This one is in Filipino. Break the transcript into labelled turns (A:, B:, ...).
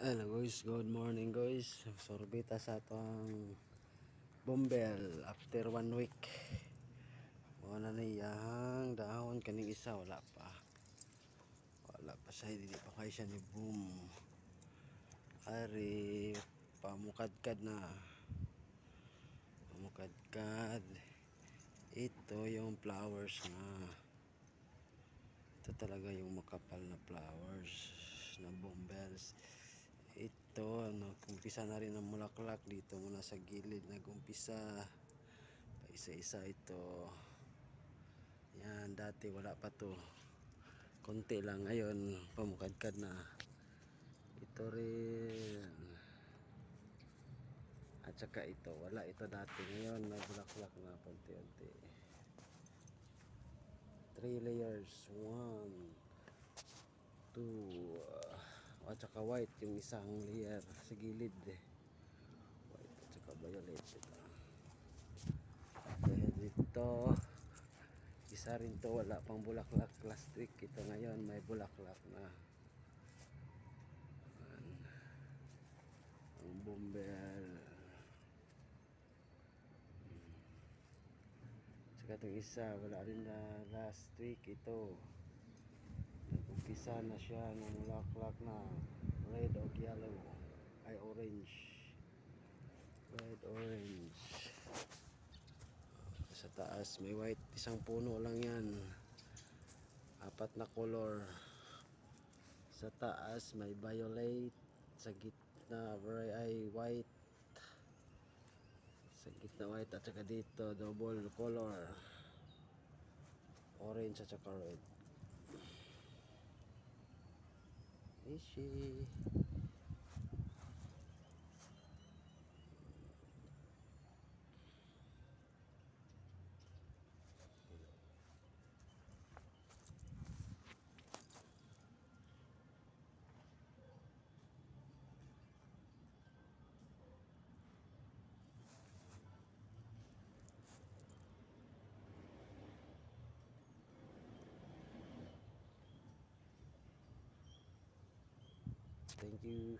A: Hello guys, good morning guys. Sorbita sa atong bombel after 1 week. Wala na iyang dahon kaning isa, wala pa. Wala pa siya, hindi pa kaya siya ni boom. Ari pamukadkad na. Pamukadkad. Ito yung flowers na. Ito talaga yung makapal na flowers na bombels. Ito, nag-umpisa na rin ang mulaklak dito muna sa gilid, nag-umpisa pa isa-isa ito. Yan, dati wala pa to, konti lang, ngayon pamukadkad na. Ito rin, at saka ito, wala ito dati, ngayon nagbulaklak na konti-unti. 3 layers, 1 2 at saka white yung isang layer sa gilid, white at saka violet. Dahil dito isa rin to, wala pang bulaklak last week, ito ngayon may bulaklak na. Ang bombel, saka itong isa wala rin na last week, ito nag-umpisa na siya ng bulaklak na red o yellow, ay orange, red orange. Sa taas may white, isang puno lang yan, 4 na color. Sa taas may violet, sa gitna ay white, sa gitna white, at saka dito double color, orange at saka red. Ishi. Thank you.